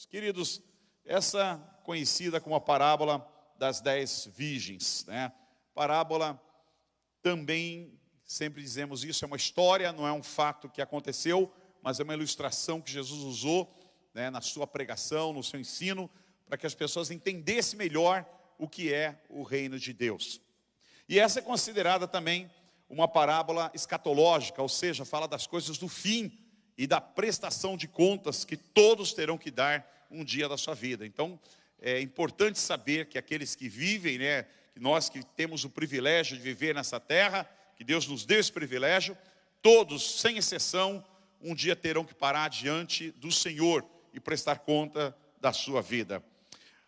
Queridos, essa conhecida como a parábola das 10 virgens, né? Parábola também, sempre dizemos isso, é uma história, não é um fato que aconteceu, mas é uma ilustração que Jesus usou, né, na sua pregação, no seu ensino, para que as pessoas entendessem melhor o que é o reino de Deus. E essa é considerada também uma parábola escatológica, ou seja, fala das coisas do fim e da prestação de contas que todos terão que dar um dia da sua vida. Então, é importante saber que aqueles que vivem, né, que nós que temos o privilégio de viver nessa terra, que Deus nos deu esse privilégio, todos, sem exceção, um dia terão que parar diante do Senhor e prestar conta da sua vida.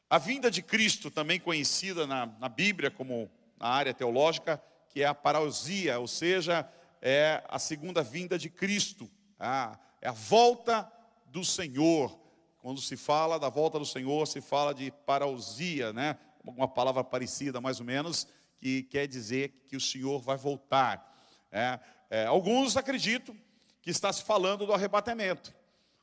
A vinda de Cristo, também conhecida na Bíblia como na área teológica, que é a parousia, ou seja, é a segunda vinda de Cristo, é a volta do Senhor. Quando se fala da volta do Senhor, se fala de parousia, né? Uma palavra parecida mais ou menos, que quer dizer que o Senhor vai voltar. Alguns acreditam que está se falando do arrebatamento,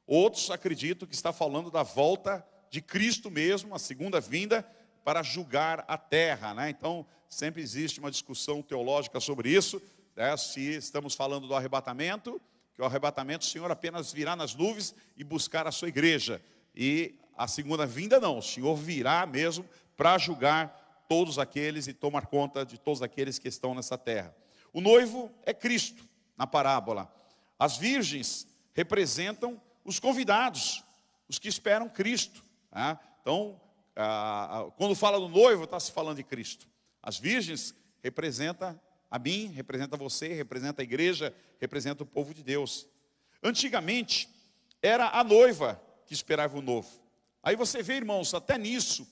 outros acreditam que está falando da volta de Cristo mesmo, a segunda vinda, para julgar a terra, né? Então, sempre existe uma discussão teológica sobre isso, né? Se estamos falando do arrebatamento, que o arrebatamento o Senhor apenas virá nas nuvens e buscar a sua igreja. E a segunda vinda não, o Senhor virá mesmo para julgar todos aqueles e tomar conta de todos aqueles que estão nessa terra. O noivo é Cristo, na parábola. As virgens representam os convidados, os que esperam Cristo, né? Então, quando fala do noivo, está se falando de Cristo. As virgens representam a mim, representa você, representa a igreja, representa o povo de Deus. Antigamente, era a noiva que esperava o noivo. Aí você vê, irmãos, até nisso,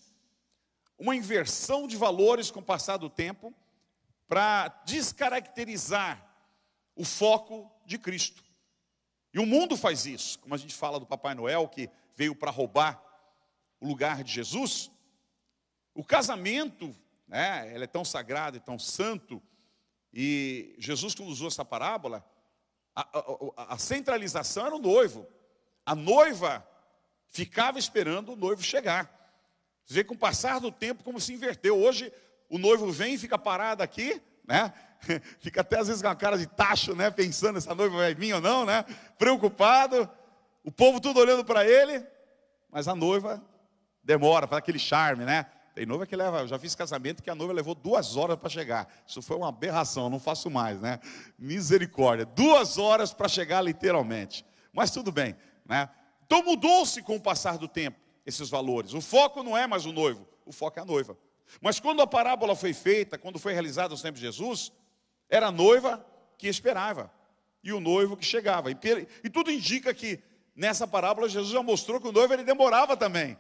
uma inversão de valores com o passar do tempo, para descaracterizar o foco de Cristo. E o mundo faz isso, como a gente fala do Papai Noel, que veio para roubar o lugar de Jesus. O casamento, né, ele é tão sagrado e tão santo, e Jesus, quando usou essa parábola, a centralização era o noivo. A noiva ficava esperando o noivo chegar. Você vê com o passar do tempo como se inverteu. Hoje o noivo vem e fica parado aqui, né? Fica até às vezes com a cara de tacho, né? Pensando se a noiva vai vir ou não, né? Preocupado, o povo tudo olhando para ele, mas a noiva demora, faz aquele charme, né? Tem noiva que leva, eu já fiz casamento que a noiva levou 2 horas para chegar. Isso foi uma aberração, não faço mais, né? Misericórdia, 2 horas para chegar literalmente. Mas tudo bem, né? Então mudou-se com o passar do tempo esses valores. O foco não é mais o noivo, o foco é a noiva. Mas quando a parábola foi feita, quando foi realizada no tempo de Jesus, era a noiva que esperava e o noivo que chegava. E tudo indica que nessa parábola Jesus já mostrou que o noivo ele demorava também,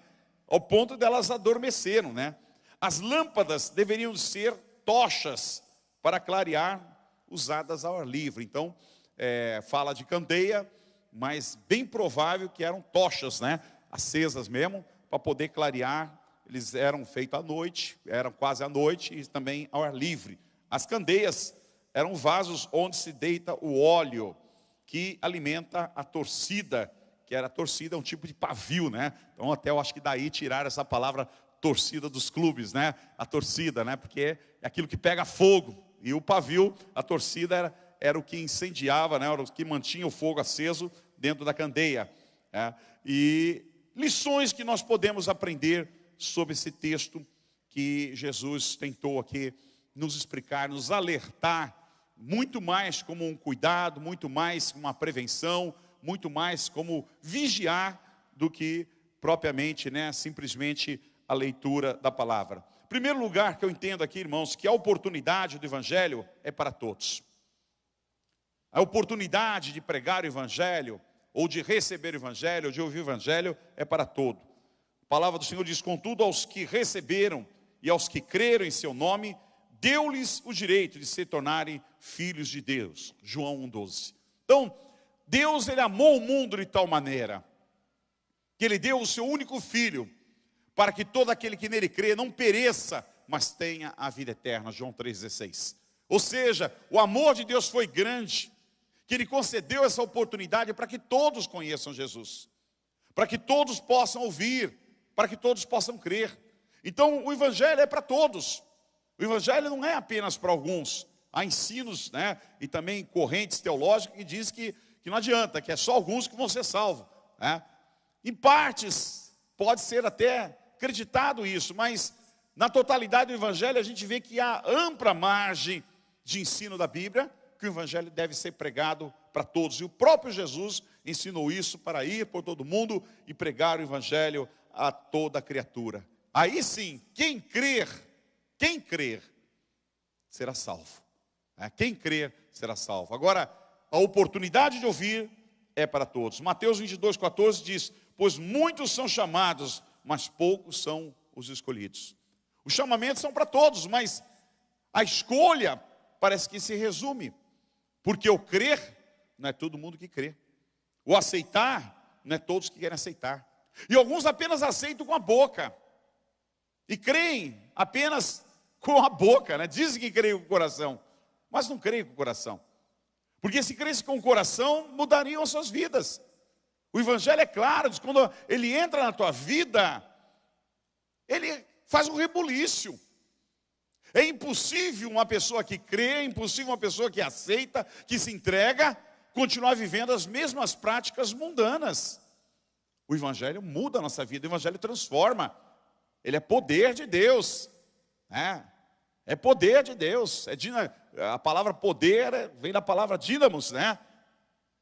ao ponto delas adormeceram, né? As lâmpadas deveriam ser tochas para clarear, usadas ao ar livre. Então, fala de candeia, mas bem provável que eram tochas, né? Acesas mesmo, para poder clarear. Eles eram feitos à noite, eram quase à noite e também ao ar livre. As candeias eram vasos onde se deita o óleo, que alimenta a torcida, que era a torcida, um tipo de pavio, né? Então até eu acho que daí tiraram essa palavra torcida dos clubes, né? A torcida, né? Porque é aquilo que pega fogo. E o pavio, a torcida, era o que incendiava, né? Era o que mantinha o fogo aceso dentro da candeia, né? E lições que nós podemos aprender sobre esse texto que Jesus tentou aqui nos explicar, nos alertar, muito mais como um cuidado, muito mais como uma prevenção, muito mais como vigiar do que propriamente, né, simplesmente a leitura da palavra. Em primeiro lugar que eu entendo aqui, irmãos, que a oportunidade do evangelho é para todos. A oportunidade de pregar o evangelho, ou de receber o evangelho, ou de ouvir o evangelho, é para todo. A palavra do Senhor diz: contudo, aos que receberam e aos que creram em seu nome, deu-lhes o direito de se tornarem filhos de Deus. João 1,12. Então, Deus, ele amou o mundo de tal maneira que ele deu o seu único filho, para que todo aquele que nele crê não pereça, mas tenha a vida eterna. João 3,16. Ou seja, o amor de Deus foi grande, que ele concedeu essa oportunidade para que todos conheçam Jesus. para que todos possam ouvir, para que todos possam crer. Então o evangelho é para todos. O evangelho não é apenas para alguns. Há ensinos, né, e também correntes teológicas que dizem que não adianta, que é só alguns que vão ser salvos, né? Em partes pode ser até acreditado isso, mas na totalidade do evangelho a gente vê que há ampla margem de ensino da Bíblia, que o evangelho deve ser pregado para todos. E o próprio Jesus ensinou isso, para ir por todo mundo e pregar o evangelho a toda criatura. Aí sim, quem crer, será salvo. Quem crer será salvo. Agora, a oportunidade de ouvir é para todos. Mateus 22:14 diz: pois muitos são chamados, mas poucos são os escolhidos. Os chamamentos são para todos, mas a escolha parece que se resume. Porque o crer não é todo mundo que crê. O aceitar não é todos que querem aceitar. E alguns apenas aceitam com a boca. E creem apenas com a boca, né? Dizem que creem com o coração, mas não creem com o coração. Porque se cresce com o coração, mudariam as suas vidas. O evangelho é claro, diz, quando ele entra na tua vida, ele faz um rebuliço. É impossível uma pessoa que crê, é impossível uma pessoa que aceita, que se entrega, continuar vivendo as mesmas práticas mundanas. O evangelho muda a nossa vida, o evangelho transforma. Ele é poder de Deus, né? É poder de Deus. A palavra poder vem da palavra dínamos, né?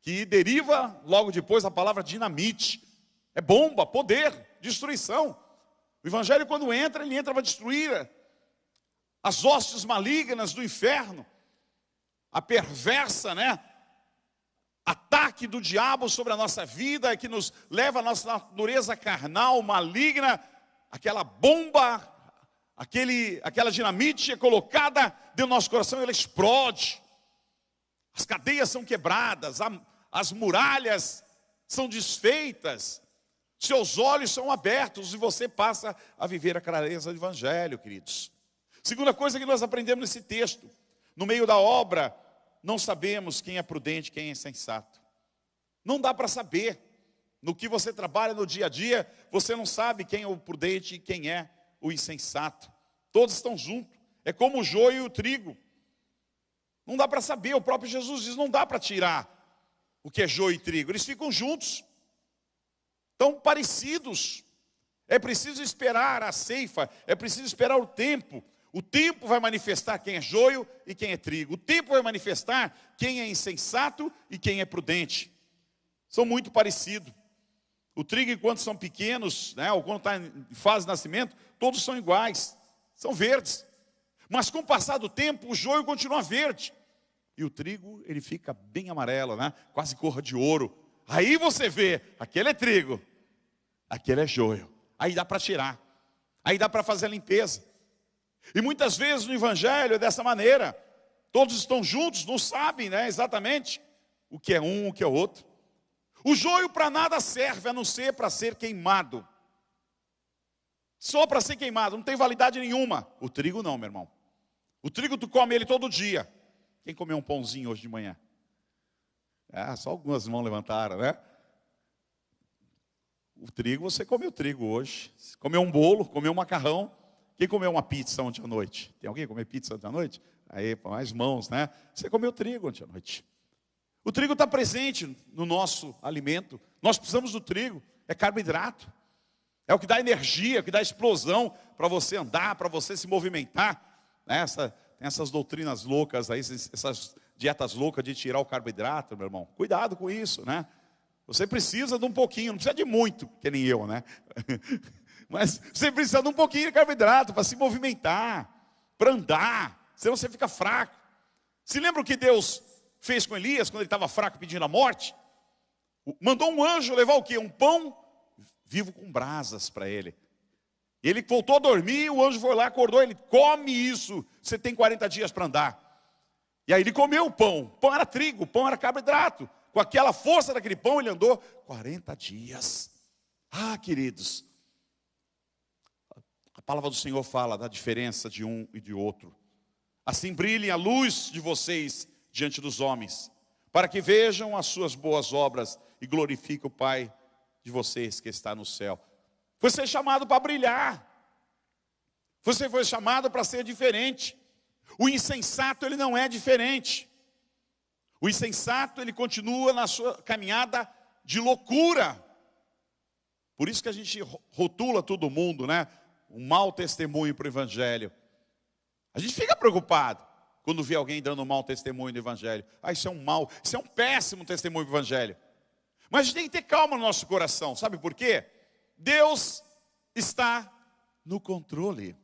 Que deriva logo depois da palavra dinamite. É bomba, poder, destruição. O evangelho, quando entra, ele entra para destruir as hostes malignas do inferno, a perversa, né, ataque do diabo sobre a nossa vida, que nos leva à nossa natureza carnal, maligna. Aquela bomba, aquela dinamite é colocada dentro do nosso coração e ela explode. As cadeias são quebradas, as muralhas são desfeitas, seus olhos são abertos e você passa a viver a clareza do evangelho, queridos. Segunda coisa que nós aprendemos nesse texto: no meio da obra, não sabemos quem é prudente, quem é insensato. Não dá para saber. No que você trabalha no dia a dia, você não sabe quem é o prudente e quem é o insensato. Todos estão juntos. É como o joio e o trigo. Não dá para saber. O próprio Jesus diz, não dá para tirar o que é joio e trigo. Eles ficam juntos. Tão parecidos. É preciso esperar a ceifa. É preciso esperar o tempo. O tempo vai manifestar quem é joio e quem é trigo. O tempo vai manifestar quem é insensato e quem é prudente. São muito parecidos. O trigo, enquanto são pequenos, né, ou quando está em fase de nascimento, todos são iguais, são verdes. Mas com o passar do tempo, o joio continua verde. E o trigo, ele fica bem amarelo, né, quase cor de ouro. Aí você vê, aquele é trigo, aquele é joio. Aí dá para tirar, aí dá para fazer a limpeza. E muitas vezes no evangelho é dessa maneira. Todos estão juntos, não sabem, né, exatamente o que é um, o que é outro. O joio para nada serve, a não ser para ser queimado. Só para ser queimado, não tem validade nenhuma. O trigo não, meu irmão. O trigo tu come ele todo dia. Quem comeu um pãozinho hoje de manhã? Só algumas mãos levantaram, né? O trigo, você comeu trigo hoje. Comeu um bolo, comeu um macarrão. Quem comeu uma pizza ontem à noite? Tem alguém que comeu pizza ontem à noite? Aí, mais mãos, né? Você comeu trigo ontem à noite. O trigo está presente no nosso alimento. Nós precisamos do trigo. É carboidrato. É o que dá energia, o que dá explosão para você andar, para você se movimentar. Tem essas doutrinas loucas aí, essas dietas loucas de tirar o carboidrato, meu irmão. Cuidado com isso, né? Você precisa de um pouquinho, não precisa de muito, que nem eu, né? Mas você precisa de um pouquinho de carboidrato para se movimentar, para andar, senão você fica fraco. Se lembra o que Deus fez com Elias, quando ele estava fraco pedindo a morte? Mandou um anjo levar o quê? Um pão vivo com brasas para ele. Ele voltou a dormir, o anjo foi lá, acordou, ele come isso, você tem 40 dias para andar. E aí ele comeu o pão era trigo, o pão era carboidrato. Com aquela força daquele pão ele andou 40 dias. Queridos, a palavra do Senhor fala da diferença de um e de outro. Assim brilhe a luz de vocês diante dos homens, para que vejam as suas boas obras e glorifiquem o Pai de vocês que está no céu. Você é chamado para brilhar. Você foi chamado para ser diferente. O insensato, ele não é diferente. O insensato, ele continua na sua caminhada de loucura. Por isso que a gente rotula todo mundo, né? Um mau testemunho para o evangelho. A gente fica preocupado quando vê alguém dando um mau testemunho do evangelho. Isso é um péssimo testemunho do evangelho. Mas a gente tem que ter calma no nosso coração. Sabe por quê? Deus está no controle.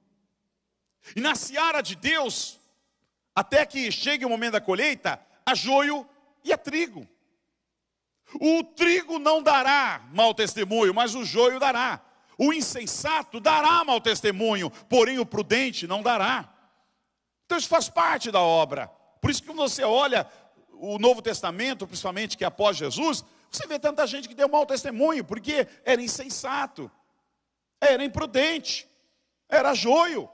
E na seara de Deus, até que chegue o momento da colheita, há joio e há trigo. O trigo não dará mau testemunho, mas o joio dará. O insensato dará mau testemunho, porém o prudente não dará. Então isso faz parte da obra. Por isso que quando você olha o Novo Testamento, principalmente que é após Jesus, você vê tanta gente que deu mau testemunho, porque era insensato, era imprudente, era joio.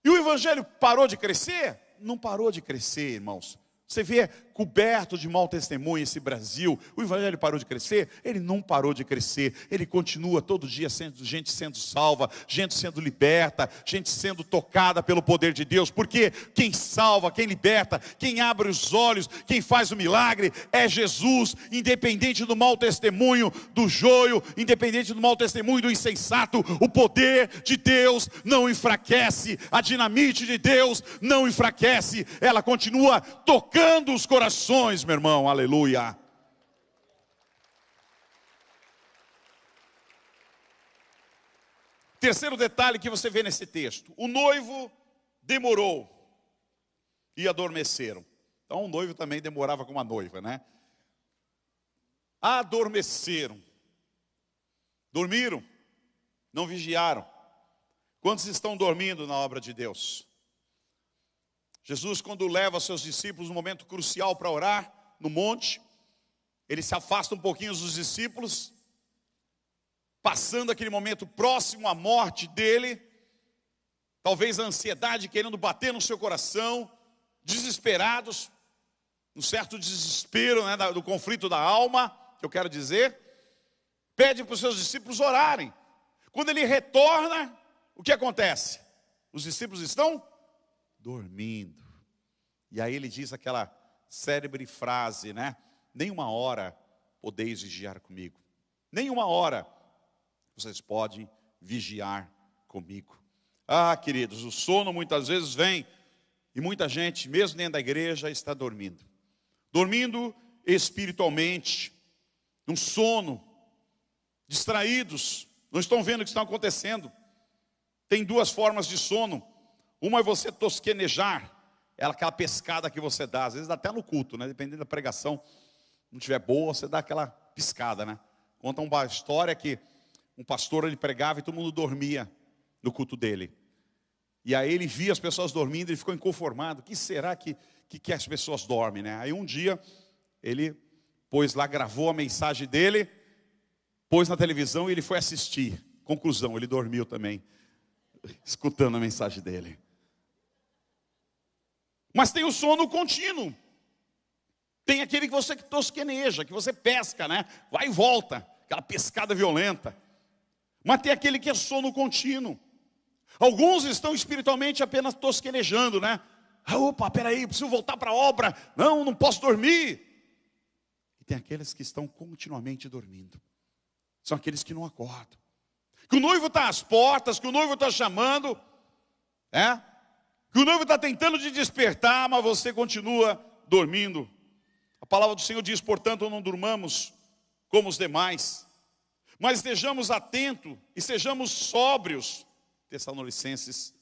E o evangelho parou de crescer? Não parou de crescer, irmãos. Você vê coberto de mau testemunho esse Brasil. O evangelho parou de crescer? Ele não parou de crescer. Ele continua todo dia gente sendo salva, gente sendo liberta, gente sendo tocada pelo poder de Deus. Porque quem salva, quem liberta, quem abre os olhos, quem faz o milagre é Jesus. Independente do mau testemunho do joio, independente do mau testemunho do insensato, o poder de Deus não enfraquece. A dinamite de Deus não enfraquece. Ela continua tocando os corações, meu irmão, aleluia. Terceiro detalhe que você vê nesse texto: o noivo demorou e adormeceram. Então o noivo também demorava com uma noiva, né? Adormeceram, dormiram, não vigiaram. Quantos estão dormindo na obra de Deus? Jesus, quando leva seus discípulos num momento crucial para orar no monte, ele se afasta um pouquinho dos discípulos, passando aquele momento próximo à morte dele, talvez a ansiedade querendo bater no seu coração, desesperados, um certo desespero, né, do conflito da alma, que eu quero dizer, pede para os seus discípulos orarem. Quando ele retorna, o que acontece? Os discípulos estão dormindo. E aí ele diz aquela célebre frase, né? Nenhuma hora podeis vigiar comigo. Nenhuma hora vocês podem vigiar comigo. Queridos, o sono muitas vezes vem e muita gente, mesmo dentro da igreja, está dormindo. Dormindo espiritualmente, num sono, distraídos, não estão vendo o que está acontecendo. Tem duas formas de sono. Uma é você tosquenejar, é aquela pescada que você dá, às vezes dá até no culto, né? Dependendo da pregação, não estiver boa, você dá aquela piscada, né? Conta uma história que um pastor, ele pregava e todo mundo dormia no culto dele. E aí ele via as pessoas dormindo, ele ficou inconformado. O que será que as pessoas dormem, né? Aí um dia, ele pôs lá, gravou a mensagem dele, pôs na televisão e ele foi assistir. Conclusão, ele dormiu também, escutando a mensagem dele. Mas tem o sono contínuo. Tem aquele que você tosqueneja, que você pesca, né? Vai e volta, aquela pescada violenta. Mas tem aquele que é sono contínuo. Alguns estão espiritualmente apenas tosquenejando, né? Opa, peraí, preciso voltar para a obra. Não posso dormir. E tem aqueles que estão continuamente dormindo. São aqueles que não acordam. Que o noivo está às portas, que o noivo está chamando, que o noivo está tentando te despertar, mas você continua dormindo. A palavra do Senhor diz, portanto, não durmamos como os demais, mas estejamos atentos e sejamos sóbrios. Tessalonicenses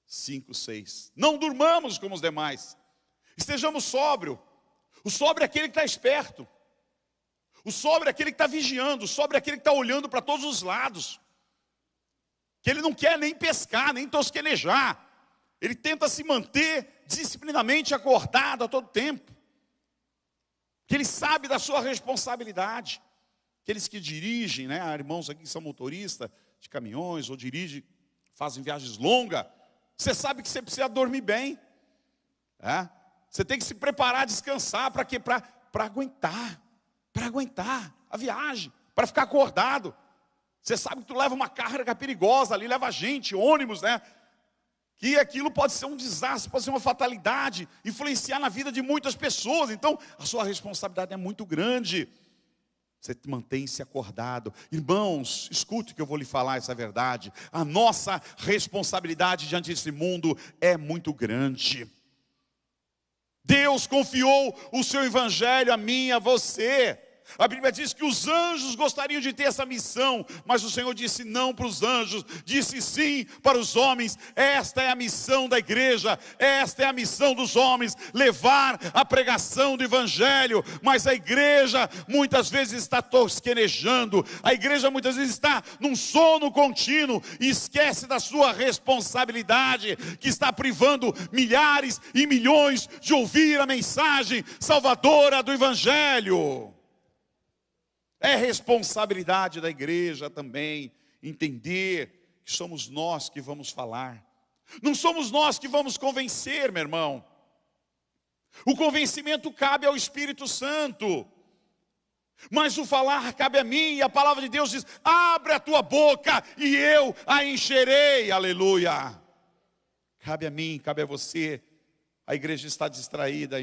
5:6. Não durmamos como os demais, estejamos sóbrios. O sóbrio é aquele que está esperto. O sóbrio é aquele que está vigiando. O sóbrio é aquele que está olhando para todos os lados. Que ele não quer nem pescar, nem tosquenejar. Ele tenta se manter disciplinadamente acordado a todo tempo. Que ele sabe da sua responsabilidade. Aqueles que dirigem, né? Há irmãos aqui que são motoristas de caminhões ou dirigem, fazem viagens longas. Você sabe que você precisa dormir bem. Você tem que se preparar, descansar. Para quê? Para aguentar. Para aguentar a viagem. para ficar acordado. Você sabe que tu leva uma carga perigosa ali, leva gente, ônibus, né? Que aquilo pode ser um desastre, pode ser uma fatalidade, influenciar na vida de muitas pessoas. Então, a sua responsabilidade é muito grande. Você mantém-se acordado. Irmãos, escute que eu vou lhe falar essa verdade. A nossa responsabilidade diante desse mundo é muito grande. Deus confiou o seu evangelho a mim e a você. A Bíblia diz que os anjos gostariam de ter essa missão, mas o Senhor disse não para os anjos, disse sim para os homens. Esta é a missão da igreja, esta é a missão dos homens, levar a pregação do evangelho. Mas a igreja muitas vezes está tosquenejando, a igreja muitas vezes está num sono contínuo e esquece da sua responsabilidade, que está privando milhares e milhões de ouvir a mensagem salvadora do evangelho. É responsabilidade da igreja também entender que somos nós que vamos falar. Não somos nós que vamos convencer, meu irmão. O convencimento cabe ao Espírito Santo. Mas o falar cabe a mim. E a palavra de Deus diz: abre a tua boca e eu a encherei. Aleluia. Cabe a mim, cabe a você. A igreja está distraída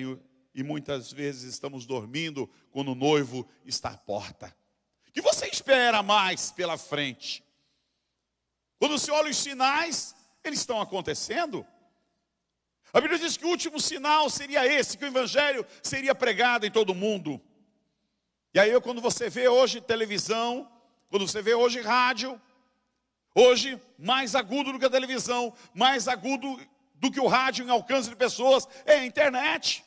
e muitas vezes estamos dormindo quando o noivo está à porta. O que você espera mais pela frente? Quando você olha os sinais, eles estão acontecendo. A Bíblia diz que o último sinal seria esse, que o evangelho seria pregado em todo o mundo. E aí quando você vê hoje televisão, quando você vê hoje rádio, hoje mais agudo do que a televisão, mais agudo do que o rádio em alcance de pessoas, é a internet.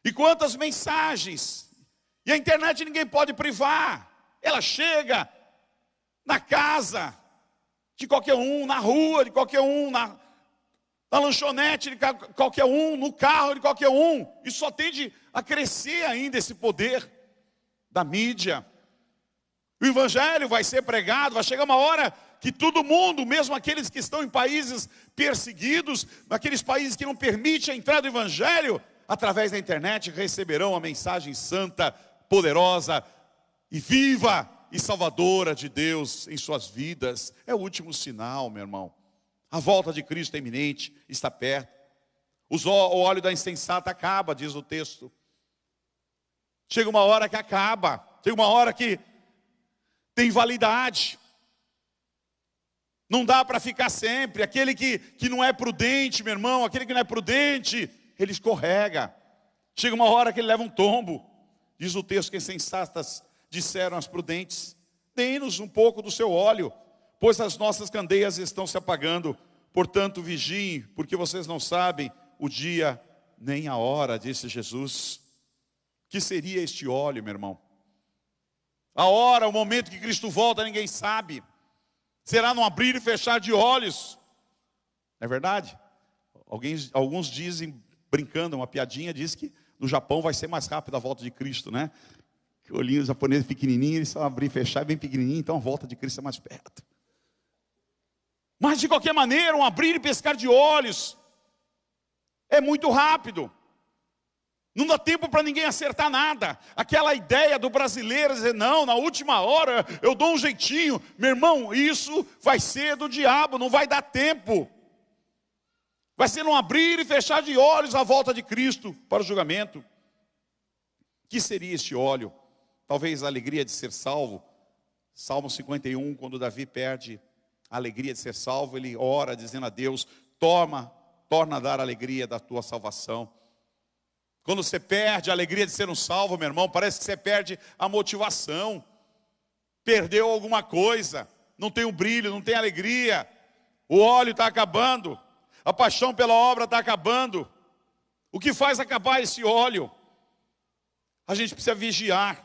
E quantas mensagens, e a internet ninguém pode privar, ela chega na casa de qualquer um, na rua de qualquer um, na lanchonete de qualquer um, no carro de qualquer um, e só tende a crescer ainda esse poder da mídia. O evangelho vai ser pregado, vai chegar uma hora que todo mundo, mesmo aqueles que estão em países perseguidos, naqueles países que não permitem a entrada do evangelho, através da internet receberão a mensagem santa, poderosa e viva e salvadora de Deus em suas vidas. É o último sinal, meu irmão. A volta de Cristo é iminente, está perto. O óleo da insensata acaba, diz o texto. Chega uma hora que acaba, chega uma hora que tem validade. Não dá para ficar sempre. Aquele que não é prudente, meu irmão, aquele que não é prudente, ele escorrega. Chega uma hora que ele leva um tombo. Diz o texto que as insensatas disseram às prudentes: dê-nos um pouco do seu óleo, pois as nossas candeias estão se apagando. Portanto, vigiem, porque vocês não sabem o dia nem a hora, disse Jesus. Que seria este óleo, meu irmão? A hora, o momento que Cristo volta, ninguém sabe. Será num abrir e fechar de olhos. Não é verdade? Alguns dizem, brincando, uma piadinha, diz que no Japão vai ser mais rápido a volta de Cristo, né? Que o olhinho japonês pequenininho, eles só abrir e fechar, é bem pequenininho, então a volta de Cristo é mais perto. Mas de qualquer maneira, um abrir e pescar de olhos é muito rápido. Não dá tempo para ninguém acertar nada. Aquela ideia do brasileiro dizer: não, na última hora eu dou um jeitinho. Meu irmão, isso vai ser do diabo, não vai dar tempo. Vai ser um abrir e fechar de olhos a volta de Cristo para o julgamento. O que seria este óleo? Talvez a alegria de ser salvo. Salmo 51, quando Davi perde a alegria de ser salvo, ele ora dizendo a Deus: torna a dar a alegria da tua salvação. Quando você perde a alegria de ser um salvo, meu irmão, parece que você perde a motivação. Perdeu alguma coisa, não tem o brilho, não tem alegria. O óleo está acabando, a paixão pela obra está acabando. O que faz acabar esse óleo? A gente precisa vigiar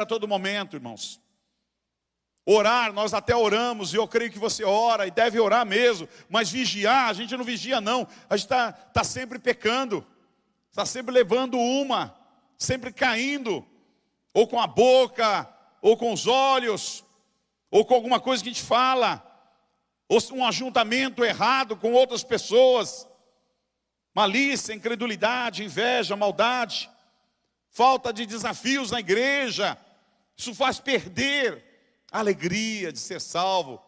a todo momento, irmãos. Orar, nós até oramos, e eu creio que você ora, e deve orar mesmo. Mas vigiar, a gente não vigia não, a gente está sempre pecando. Está sempre levando uma, sempre caindo, ou com a boca, ou com os olhos, ou com alguma coisa que a gente fala, ou um ajuntamento errado com outras pessoas, malícia, incredulidade, inveja, maldade, falta de desafios na igreja, Isso faz perder a alegria de ser salvo.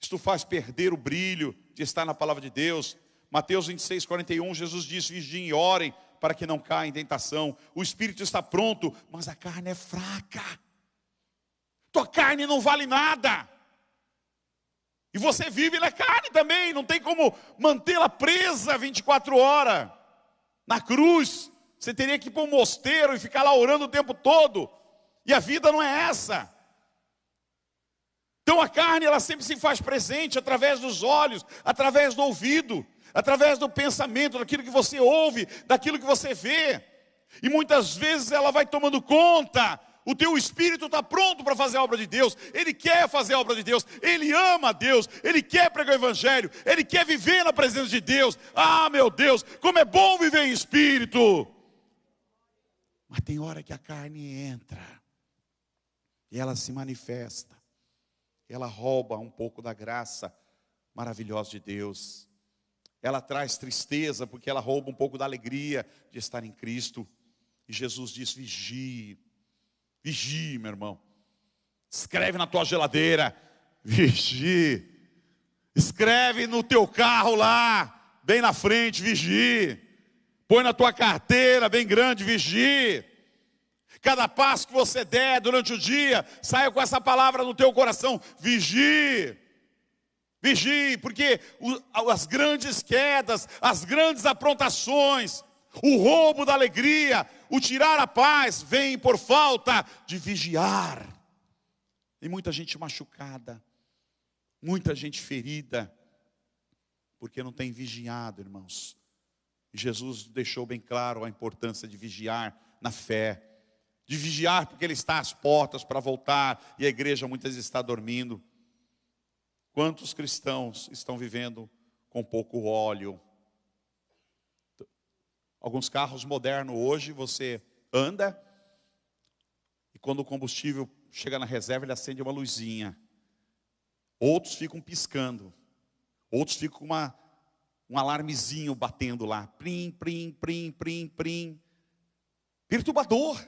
Isso faz perder o brilho de estar na palavra de Deus. Mateus 26, 41, Jesus diz: vigiem e orem para que não caia em tentação. O espírito está pronto, mas a carne é fraca. Tua carne não vale nada. E você vive na carne também, não tem como mantê-la presa 24 horas. Na cruz, você teria que ir para um mosteiro e ficar lá orando o tempo todo. E a vida não é essa. Então a carne, ela sempre se faz presente através dos olhos, através do ouvido, através do pensamento, daquilo que você ouve, daquilo que você vê. E muitas vezes ela vai tomando conta. O teu espírito está pronto para fazer a obra de Deus. Ele quer fazer a obra de Deus. Ele ama a Deus. Ele quer pregar o evangelho. Ele quer viver na presença de Deus. Ah, meu Deus, como é bom viver em espírito. Mas tem hora que a carne entra. E ela se manifesta. Ela rouba um pouco da graça maravilhosa de Deus. Ela traz tristeza porque ela rouba um pouco da alegria de estar em Cristo. E Jesus diz: vigie. Vigie, meu irmão. Escreve na tua geladeira: vigie. Escreve no teu carro lá, bem na frente: vigie. Põe na tua carteira bem grande: vigie. Cada passo que você der durante o dia, saia com essa palavra no teu coração: vigie. Vigie, porque as grandes quedas, as grandes aprontações, o roubo da alegria, o tirar a paz, vem por falta de vigiar. Tem muita gente machucada, muita gente ferida, porque não tem vigiado, irmãos. E Jesus deixou bem claro a importância de vigiar na fé. De vigiar porque Ele está às portas para voltar, e a igreja muitas vezes está dormindo. Quantos cristãos estão vivendo com pouco óleo? Alguns carros modernos hoje, você anda, e quando o combustível chega na reserva, ele acende uma luzinha. Outros ficam piscando. Outros ficam com um alarmezinho batendo lá. Prim, prim, prim, prim, prim. Perturbador.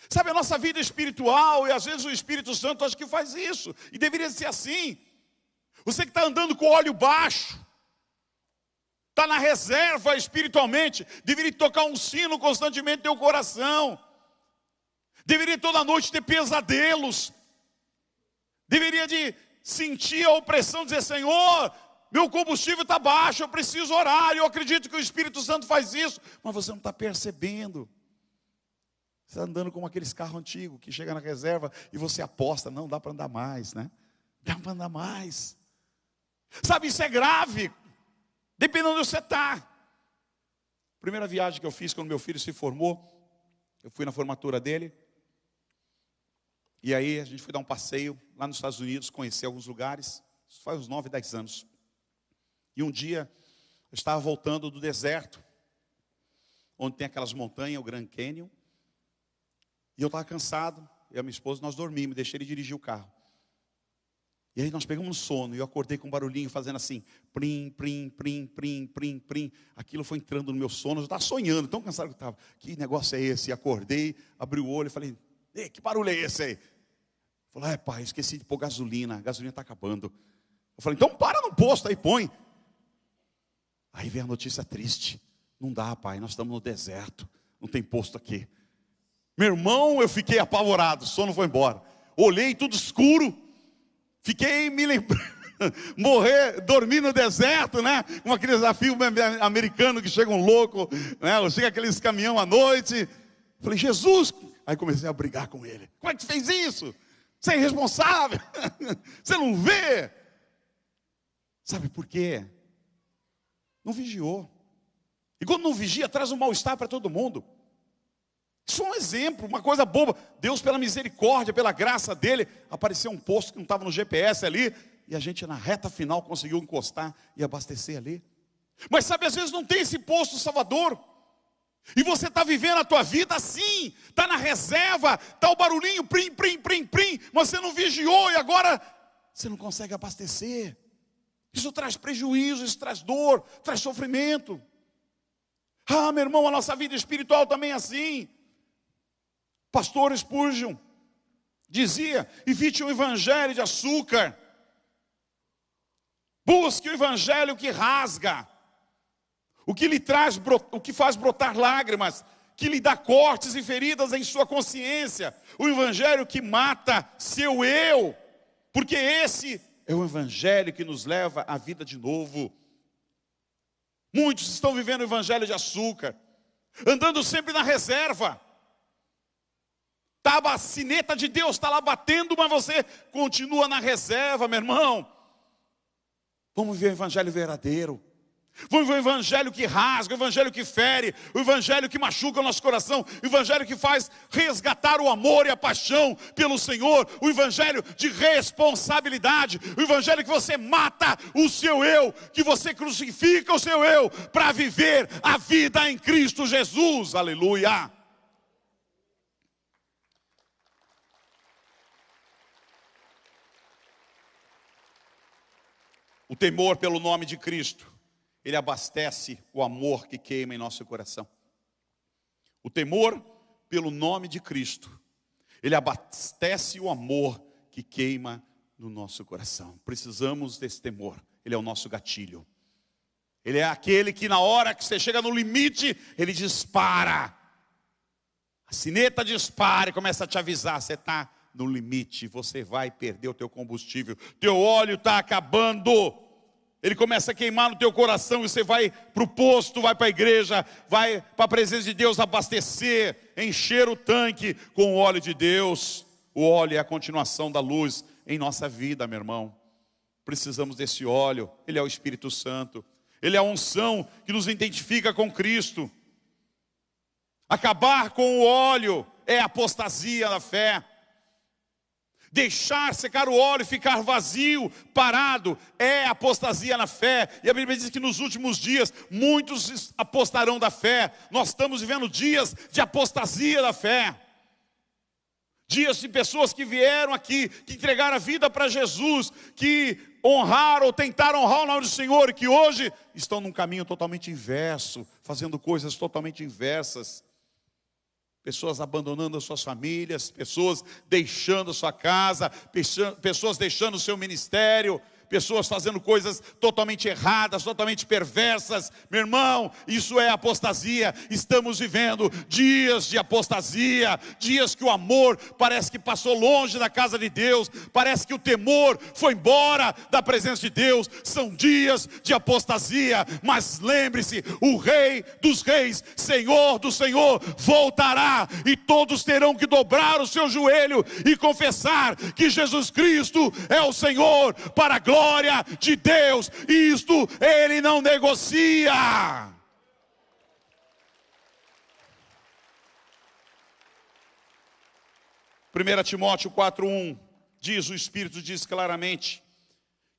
Sabe, a nossa vida espiritual, e às vezes o Espírito Santo acho que faz isso, e deveria ser assim. Você que está andando com o óleo baixo, está na reserva espiritualmente, deveria tocar um sino constantemente no teu coração, deveria toda noite ter pesadelos, deveria de sentir a opressão, dizer: Senhor, meu combustível está baixo, eu preciso orar. E eu acredito que o Espírito Santo faz isso, mas você não está percebendo. Você está andando como aqueles carros antigos que chega na reserva e você aposta: não, dá para andar mais, né? Dá para andar mais. Sabe, isso é grave, dependendo de onde você está. Primeira viagem que eu fiz quando meu filho se formou, eu fui na formatura dele. E aí a gente foi dar um passeio lá nos Estados Unidos, conhecer alguns lugares. Isso faz uns 9, 10 anos. E um dia eu estava voltando do deserto, onde tem aquelas montanhas, o Grand Canyon. E eu estava cansado, eu e a minha esposa, nós dormimos, deixei ele dirigir o carro. E aí nós pegamos um sono, e eu acordei com um barulhinho fazendo assim, prim, prim, prim, prim, prim, prim. Aquilo foi entrando no meu sono, eu estava sonhando, tão cansado que eu estava. Que negócio é esse? E acordei, abri o olho e falei: ei, que barulho é esse aí? Falei: pai, esqueci de pôr gasolina, a gasolina está acabando. Eu falei: então para no posto aí, põe. Aí veio a notícia triste: não dá, pai, nós estamos no deserto, não tem posto aqui. Meu irmão, eu fiquei apavorado, o sono foi embora. Olhei tudo escuro, fiquei me lembrando, dormir no deserto, né? Com aquele desafio americano que chega um louco, né? Chega aqueles caminhão à noite. Falei: Jesus! Aí comecei a brigar com ele. Como é que você fez isso? Você é irresponsável, você não vê. Sabe por quê? Não vigiou. E quando não vigia, traz um mal-estar para todo mundo. Isso é um exemplo, uma coisa boba. Deus, pela misericórdia, pela graça dele, apareceu um posto que não estava no GPS ali, e a gente na reta final conseguiu encostar e abastecer ali. Mas sabe, às vezes não tem esse posto salvador, e você está vivendo a tua vida assim, está na reserva, está o barulhinho, prim, prim, prim, prim, mas você não vigiou e agora você não consegue abastecer. Isso traz prejuízo, isso traz dor, traz sofrimento. Ah, meu irmão, a nossa vida espiritual também é assim. Pastor Spurgeon dizia: evite o evangelho de açúcar. Busque o evangelho que rasga, o que lhe traz, o que faz brotar lágrimas, que lhe dá cortes e feridas em sua consciência. O evangelho que mata seu eu, porque esse é o evangelho que nos leva à vida de novo. Muitos estão vivendo o evangelho de açúcar, andando sempre na reserva. A sineta de Deus está lá batendo, mas você continua na reserva, meu irmão. Vamos ver o evangelho verdadeiro. Vamos ver o evangelho que rasga, o evangelho que fere, o evangelho que machuca o nosso coração, o evangelho que faz resgatar o amor e a paixão pelo Senhor, o evangelho de responsabilidade, o evangelho que você mata o seu eu, que você crucifica o seu eu para viver a vida em Cristo Jesus. Aleluia! O temor pelo nome de Cristo, ele abastece o amor que queima em nosso coração. O temor pelo nome de Cristo, ele abastece o amor que queima no nosso coração. Precisamos desse temor, ele é o nosso gatilho. Ele é aquele que na hora que você chega no limite, ele dispara. A sineta dispara e começa a te avisar, você está no limite, você vai perder o teu combustível, teu óleo está acabando. Ele começa a queimar no teu coração e você vai para o posto, vai para a igreja, vai para a presença de Deus abastecer, encher o tanque com o óleo de Deus. O óleo é a continuação da luz em nossa vida, meu irmão. Precisamos desse óleo, ele é o Espírito Santo. Ele é a unção que nos identifica com Cristo. Acabar com o óleo é apostasia da fé. Deixar secar o óleo e ficar vazio, parado, é apostasia na fé. E a Bíblia diz que nos últimos dias muitos apostarão da fé. Nós estamos vivendo dias de apostasia da fé. Dias de pessoas que vieram aqui, que entregaram a vida para Jesus, que honraram ou tentaram honrar o nome do Senhor, e que hoje estão num caminho totalmente inverso, fazendo coisas totalmente inversas. Pessoas abandonando as suas famílias, pessoas deixando a sua casa, pessoas deixando o seu ministério, pessoas fazendo coisas totalmente erradas, totalmente perversas. Meu irmão, isso é apostasia. Estamos vivendo dias de apostasia, dias que o amor parece que passou longe da casa de Deus, parece que o temor foi embora da presença de Deus. São dias de apostasia, mas lembre-se, o Rei dos Reis, Senhor do Senhor, voltará, e todos terão que dobrar o seu joelho e confessar que Jesus Cristo é o Senhor, para a glória de Deus. Isto ele não negocia. Primeira Timóteo 4:1 diz, o Espírito diz claramente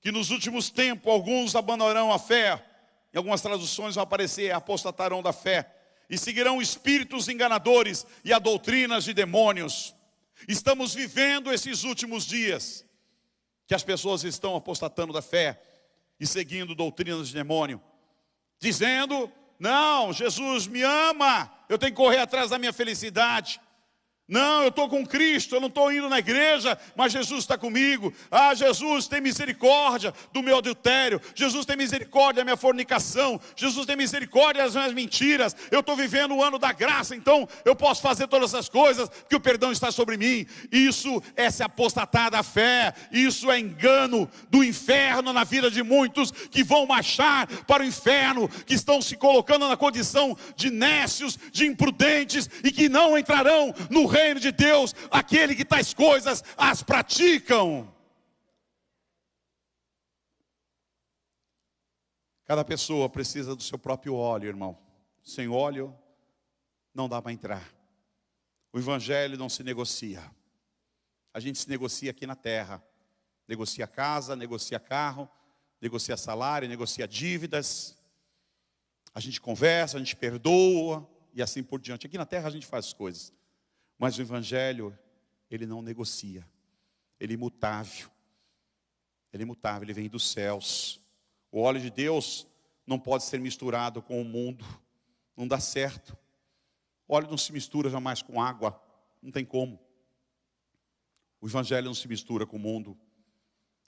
que nos últimos tempos alguns abandonarão a fé. Em algumas traduções vai aparecer apostatarão da fé e seguirão espíritos enganadores e a doutrinas de demônios. Estamos vivendo esses últimos dias que as pessoas estão apostatando da fé e seguindo doutrinas de demônio, dizendo, não, Jesus me ama, eu tenho que correr atrás da minha felicidade. Não, eu estou com Cristo, eu não estou indo na igreja, mas Jesus está comigo. Ah, Jesus tem misericórdia do meu adultério, Jesus tem misericórdia da minha fornicação, Jesus tem misericórdia das minhas mentiras. Eu estou vivendo o ano da graça, então eu posso fazer todas essas coisas, porque o perdão está sobre mim. Isso é se apostatar da fé, isso é engano do inferno na vida de muitos que vão marchar para o inferno, que estão se colocando na condição de nécios, de imprudentes, e que não entrarão no reino de Deus, aquele que tais coisas as praticam. Cada pessoa precisa do seu próprio óleo, irmão. Sem óleo não dá para entrar. O evangelho não se negocia. A gente se negocia aqui na terra. Negocia casa, negocia carro, negocia salário, negocia dívidas. A gente conversa, a gente perdoa e assim por diante. Aqui na terra a gente faz as coisas. Mas o evangelho, ele não negocia. Ele é imutável. Ele é imutável, ele vem dos céus. O óleo de Deus não pode ser misturado com o mundo. Não dá certo. O óleo não se mistura jamais com água. Não tem como. O evangelho não se mistura com o mundo.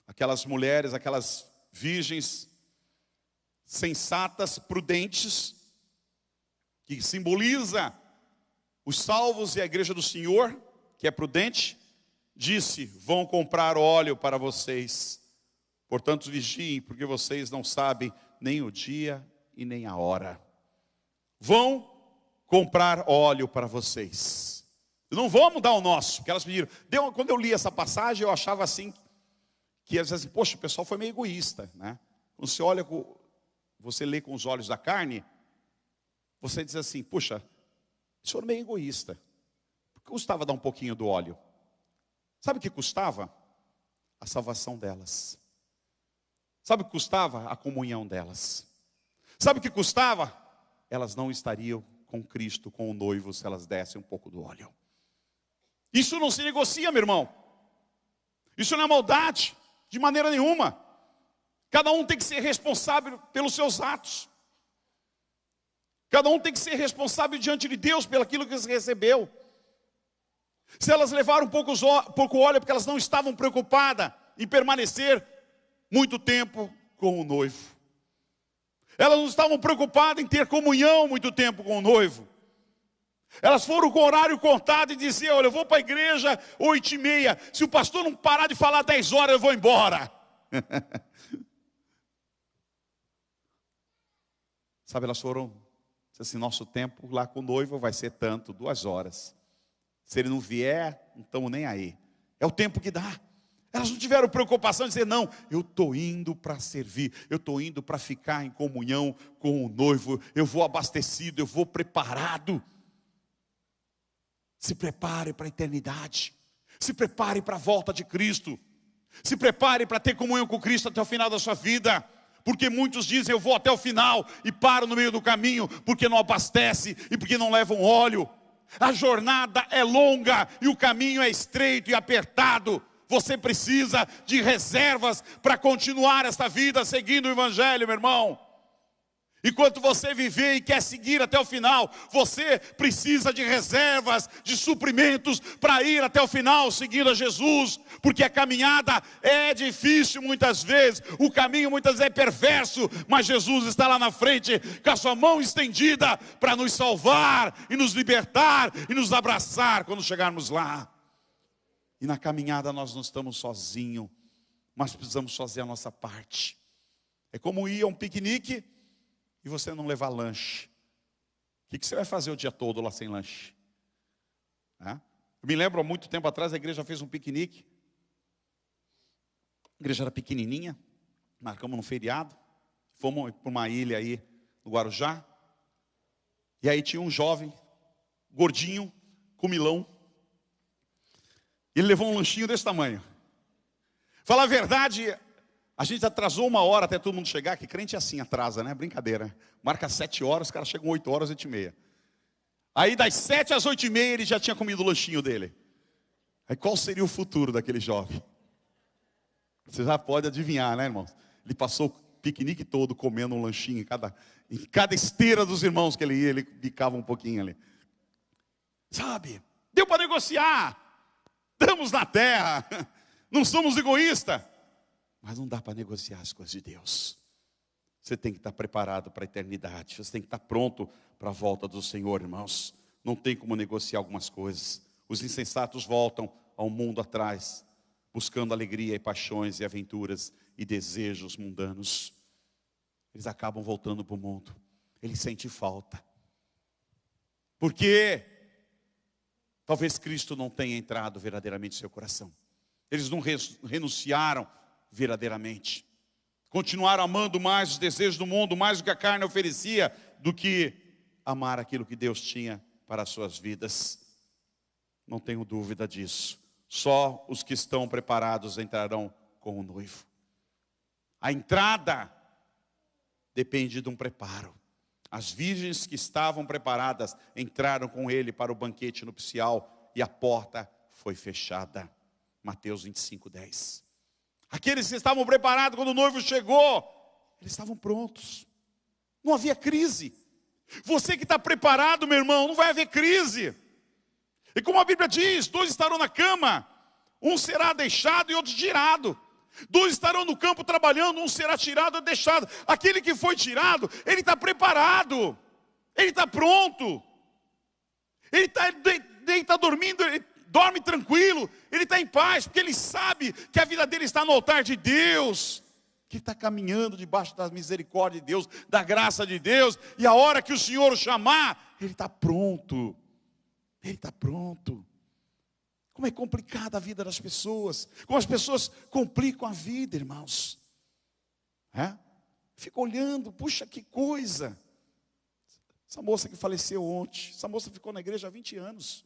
Aquelas mulheres, aquelas virgens sensatas, prudentes, que simboliza os salvos e a igreja do Senhor, que é prudente, disse: vão comprar óleo para vocês. Portanto, vigiem, porque vocês não sabem nem o dia e nem a hora. Vão comprar óleo para vocês. Não vamos dar o nosso, porque elas pediram. Quando eu li essa passagem, eu achava assim, que elas assim, poxa, o pessoal foi meio egoísta, né? Quando você olha, você lê com os olhos da carne, você diz assim, puxa, eles foram meio egoísta. Porque custava dar um pouquinho do óleo. Sabe o que custava? A salvação delas. Sabe o que custava? A comunhão delas. Sabe o que custava? Elas não estariam com Cristo, com o noivo, se elas dessem um pouco do óleo. Isso não se negocia, meu irmão. Isso não é maldade, de maneira nenhuma. Cada um tem que ser responsável pelos seus atos. Cada um tem que ser responsável diante de Deus pelo aquilo que recebeu. Se elas levaram pouco óleo, porque elas não estavam preocupadas em permanecer muito tempo com o noivo. Elas não estavam preocupadas em ter comunhão muito tempo com o noivo. Elas foram com o horário contado e diziam, olha, eu vou para a igreja 8h30. Se o pastor não parar de falar 10 horas, eu vou embora. Sabe, elas foram, assim, nosso tempo lá com o noivo vai ser tanto, 2 horas. Se ele não vier, não estamos nem aí. É o tempo que dá. Elas não tiveram preocupação de dizer, não, eu estou indo para servir, eu estou indo para ficar em comunhão com o noivo, eu vou abastecido, eu vou preparado. Se prepare para a eternidade, se prepare para a volta de Cristo, se prepare para ter comunhão com Cristo até o final da sua vida. Porque muitos dizem, eu vou até o final e paro no meio do caminho, porque não abastece e porque não levam óleo. A jornada é longa e o caminho é estreito e apertado. Você precisa de reservas para continuar esta vida seguindo o evangelho, meu irmão. Enquanto você viver e quer seguir até o final, você precisa de reservas, de suprimentos para ir até o final seguindo a Jesus. Porque a caminhada é difícil muitas vezes, o caminho muitas vezes é perverso, mas Jesus está lá na frente com a sua mão estendida para nos salvar e nos libertar e nos abraçar quando chegarmos lá. E na caminhada nós não estamos sozinhos, mas precisamos fazer a nossa parte. É como ir a um piquenique e você não levar lanche. O que você vai fazer o dia todo lá sem lanche? Eu me lembro, há muito tempo atrás, a igreja fez um piquenique. A igreja era pequenininha, marcamos no feriado. Fomos para uma ilha aí no Guarujá. E aí tinha um jovem, gordinho, comilão. Ele levou um lanchinho desse tamanho. Falar a verdade, a gente atrasou 1 hora até todo mundo chegar, que crente é assim, atrasa, né? Brincadeira. Marca 7 horas, os caras chegam 8 horas, 8h30. Aí das 7 às 8h30 ele já tinha comido o lanchinho dele. Aí qual seria o futuro daquele jovem? Você já pode adivinhar, né, irmãos? Ele passou o piquenique todo comendo um lanchinho em cada esteira dos irmãos que ele ia, ele bicava um pouquinho ali. Sabe? Deu para negociar. Estamos na terra. Não somos egoístas. Mas não dá para negociar as coisas de Deus. Você tem que estar preparado para a eternidade. Você tem que estar pronto para a volta do Senhor, irmãos. Não tem como negociar algumas coisas. Os insensatos voltam ao mundo atrás, buscando alegria e paixões e aventuras e desejos mundanos. Eles acabam voltando para o mundo. Eles sentem falta. Porque talvez Cristo não tenha entrado verdadeiramente no seu coração. Eles não renunciaram verdadeiramente. Continuaram amando mais os desejos do mundo, mais do que a carne oferecia, do que amar aquilo que Deus tinha para as suas vidas. Não tenho dúvida disso. Só os que estão preparados entrarão com o noivo. A entrada depende de um preparo. As virgens que estavam preparadas entraram com ele para o banquete nupcial e a porta foi fechada. Mateus 25:10. Aqueles que estavam preparados quando o noivo chegou, eles estavam prontos. Não havia crise. Você que está preparado, meu irmão, não vai haver crise. E como a Bíblia diz, 2 estarão na cama, um será deixado e outro tirado. 2 estarão no campo trabalhando, um será tirado ou deixado. Aquele que foi tirado, ele está preparado, ele está pronto, ele está dormindo, ele dorme tranquilo, ele está em paz, porque ele sabe que a vida dele está no altar de Deus, que ele está caminhando debaixo da misericórdia de Deus, da graça de Deus, e a hora que o Senhor o chamar, ele está pronto, ele está pronto. Como é complicada a vida das pessoas, como as pessoas complicam a vida, irmãos. Fica olhando, puxa, que coisa. Essa moça que faleceu ontem, essa moça ficou na igreja há 20 anos.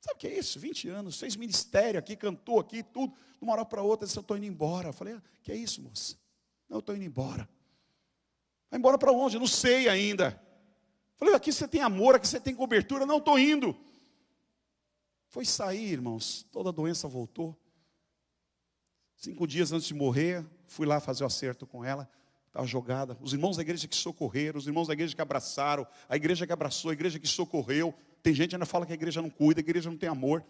Sabe o que é isso? 20 anos, fez ministério aqui, cantou aqui, tudo. De uma hora para outra, disse, eu estou indo embora. Eu falei, que é isso, moça? Não, eu estou indo embora. Vai embora para onde? Eu não sei ainda. Eu falei, aqui você tem amor, aqui você tem cobertura. Não, estou indo. Foi sair, irmãos, toda a doença voltou. 5 dias antes de morrer, fui lá fazer o acerto com ela. Estava jogada. Os irmãos da igreja que socorreram, os irmãos da igreja que abraçaram, a igreja que abraçou, a igreja que socorreu. Tem gente que ainda fala que a igreja não cuida, a igreja não tem amor.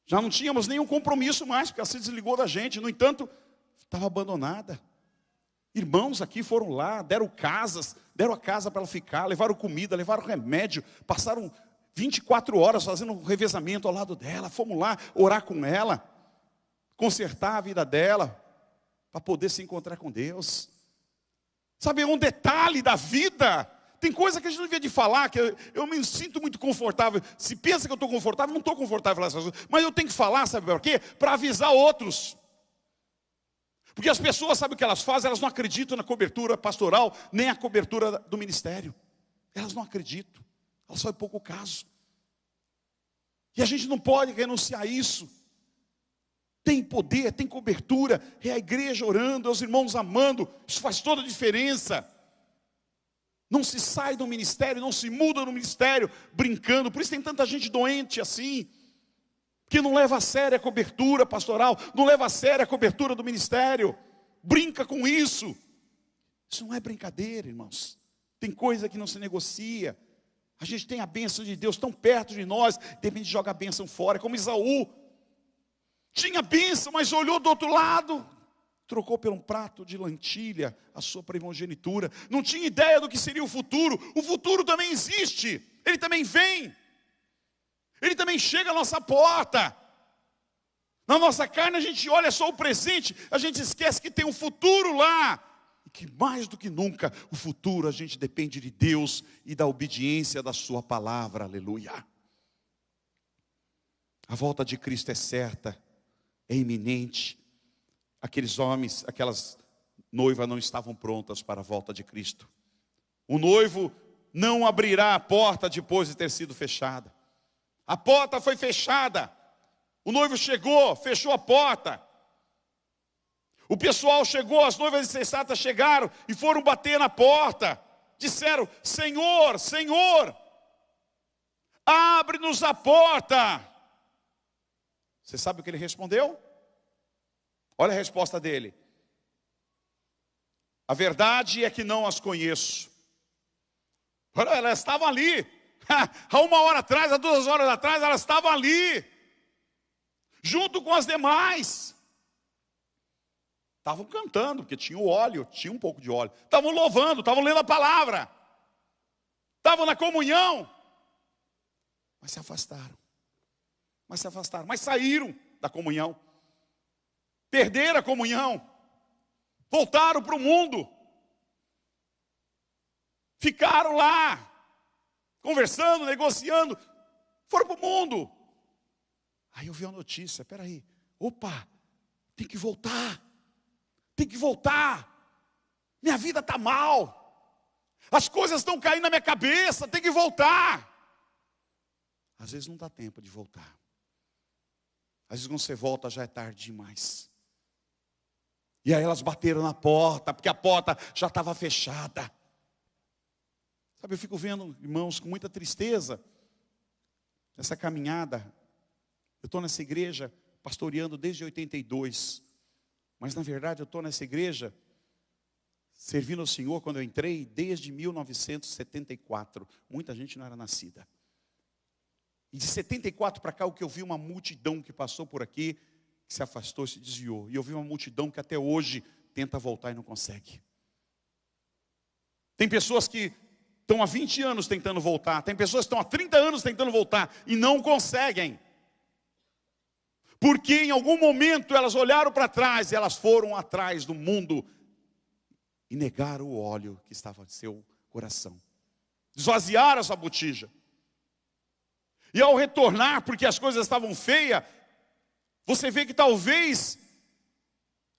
Já não tínhamos nenhum compromisso mais, porque ela se desligou da gente. No entanto, estava abandonada. Irmãos aqui foram lá, deram a casa para ela ficar, levaram comida, levaram remédio, passaram 24 horas fazendo um revezamento ao lado dela. Fomos lá orar com ela, consertar a vida dela, para poder se encontrar com Deus. Sabe, é um detalhe da vida. Tem coisa que a gente não devia de falar, que eu me sinto muito confortável. Se pensa que eu estou confortável, não estou confortável nessas coisas. Mas eu tenho que falar, sabe por quê? Para avisar outros. Porque as pessoas, sabe o que elas fazem? Elas não acreditam na cobertura pastoral, nem a cobertura do ministério. Elas não acreditam. Elas fazem pouco caso. E a gente não pode renunciar a isso. Tem poder, tem cobertura, é a igreja orando, é os irmãos amando, isso faz toda a diferença. Não se sai do ministério, não se muda no ministério brincando. Por isso tem tanta gente doente assim, que não leva a sério a cobertura pastoral, não leva a sério a cobertura do ministério, brinca com isso. Isso não é brincadeira, irmãos. Tem coisa que não se negocia. A gente tem a bênção de Deus tão perto de nós, de repente joga a bênção fora, como Esaú. Tinha bênção, mas olhou do outro lado, trocou por um prato de lentilha a sua primogenitura. Não tinha ideia do que seria o futuro. O futuro também existe, ele também vem, ele também chega à nossa porta. Na nossa carne a gente olha só o presente, a gente esquece que tem um futuro lá. E que mais do que nunca, o futuro a gente depende de Deus e da obediência da sua palavra, aleluia. A volta de Cristo é certa, é iminente. Aqueles homens, aquelas noivas não estavam prontas para a volta de Cristo. O noivo não abrirá a porta depois de ter sido fechada. A porta foi fechada. O noivo chegou, fechou a porta. O pessoal chegou, as noivas insensatas chegaram e foram bater na porta. Disseram, Senhor, Senhor, abre-nos a porta. Você sabe o que ele respondeu? Olha a resposta dele. A verdade é que não as conheço. Olha, elas estavam ali. Há 1 hora atrás, há 2 horas atrás, elas estavam ali. Junto com as demais. Estavam cantando, porque tinha o óleo, tinha um pouco de óleo. Estavam louvando, estavam lendo a palavra. Estavam na comunhão. Mas se afastaram. Mas saíram da comunhão. Perderam a comunhão. Voltaram para o mundo. Ficaram lá. Conversando, negociando. Foram para o mundo. Aí eu vi a notícia, peraí. Opa, tem que voltar. Tem que voltar. Minha vida está mal. As coisas estão caindo na minha cabeça. Tem que voltar. Às vezes não dá tempo de voltar. Às vezes quando você volta já é tarde demais. E aí elas bateram na porta, porque a porta já estava fechada. Sabe, eu fico vendo, irmãos, com muita tristeza, essa caminhada. Eu estou nessa igreja pastoreando desde 82. Mas na verdade eu estou nessa igreja servindo ao Senhor quando eu entrei desde 1974. Muita gente não era nascida. E de 74 para cá, o que eu vi uma multidão que passou por aqui, que se afastou e se desviou. E eu vi uma multidão que até hoje tenta voltar e não consegue. Tem pessoas que estão há 20 anos tentando voltar. Tem pessoas que estão há 30 anos tentando voltar e não conseguem. Porque em algum momento elas olharam para trás e elas foram atrás do mundo e negaram o óleo que estava em seu coração. Esvaziaram essa botija. E ao retornar, porque as coisas estavam feias, você vê que talvez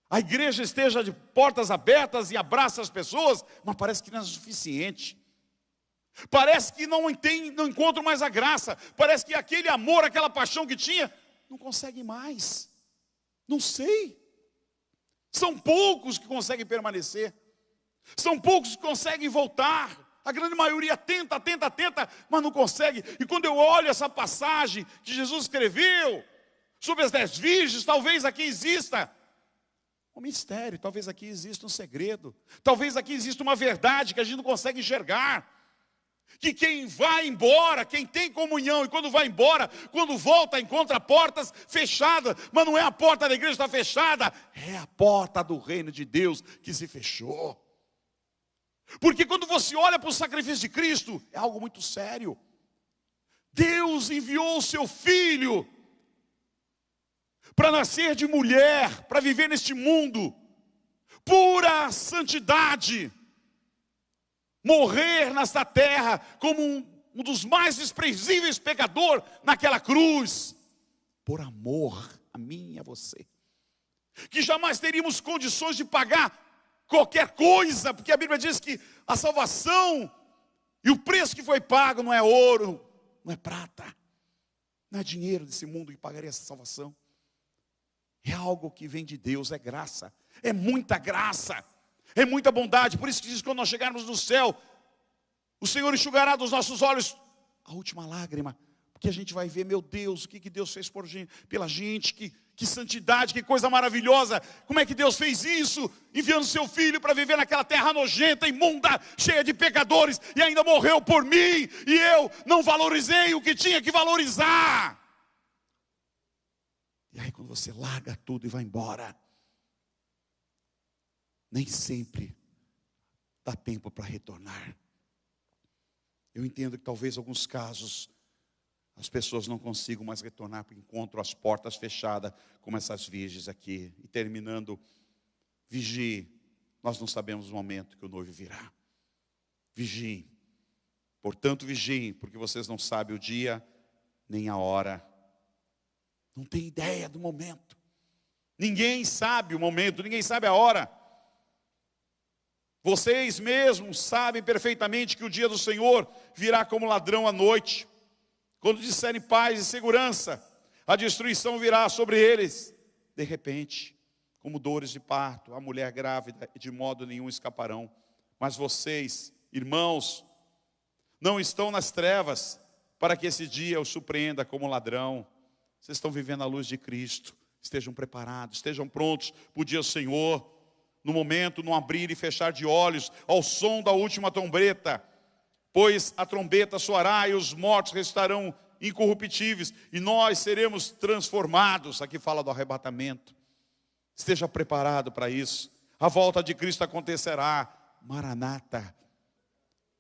a igreja esteja de portas abertas e abraça as pessoas, mas parece que não é suficiente. Parece que não encontra mais a graça. Parece que aquele amor, aquela paixão que tinha, não consegue mais. Não sei. São poucos que conseguem permanecer. São poucos que conseguem voltar. A grande maioria tenta, mas não consegue. E quando eu olho essa passagem que Jesus escreveu sobre as 10 virgens, talvez aqui exista um mistério, talvez aqui exista um segredo, talvez aqui exista uma verdade que a gente não consegue enxergar. Que quem vai embora, quem tem comunhão, e quando vai embora, quando volta, encontra portas fechadas, mas não é a porta da igreja que está fechada, é a porta do reino de Deus que se fechou. Porque quando você olha para o sacrifício de Cristo, é algo muito sério. Deus enviou o seu Filho para nascer de mulher, para viver neste mundo, pura santidade, morrer nesta terra como um dos mais desprezíveis pecadores naquela cruz, por amor a mim e a você, que jamais teríamos condições de pagar qualquer coisa, porque a Bíblia diz que a salvação e o preço que foi pago não é ouro, não é prata, não é dinheiro desse mundo que pagaria essa salvação. É algo que vem de Deus, é graça, é muita graça, é muita bondade. Por isso que diz que quando nós chegarmos no céu, o Senhor enxugará dos nossos olhos a última lágrima, porque a gente vai ver, meu Deus, o que Deus fez pela gente, que santidade, que coisa maravilhosa. Como é que Deus fez isso? Enviando seu Filho para viver naquela terra nojenta, imunda, cheia de pecadores, e ainda morreu por mim, e eu não valorizei o que tinha que valorizar. E aí quando você larga tudo e vai embora, nem sempre dá tempo para retornar. Eu entendo que talvez em alguns casos as pessoas não consigam mais retornar porque encontram as portas fechadas, como essas virgens aqui. E terminando, vigie. Nós não sabemos o momento que o noivo virá. Vigiem. Portanto, vigiem, porque vocês não sabem o dia nem a hora. Não tem ideia do momento. Ninguém sabe o momento, ninguém sabe a hora. Vocês mesmos sabem perfeitamente que o dia do Senhor virá como ladrão à noite. Quando disserem paz e segurança, a destruição virá sobre eles. De repente, como dores de parto, a mulher grávida, de modo nenhum escaparão. Mas vocês, irmãos, não estão nas trevas, para que esse dia os surpreenda como ladrão. Vocês estão vivendo a luz de Cristo. Estejam preparados, estejam prontos para o dia do Senhor. No momento, no abrir e fechar de olhos, ao som da última trombeta. Pois a trombeta soará e os mortos restarão incorruptíveis, e nós seremos transformados. Aqui fala do arrebatamento. Esteja preparado para isso. A volta de Cristo acontecerá. Maranata.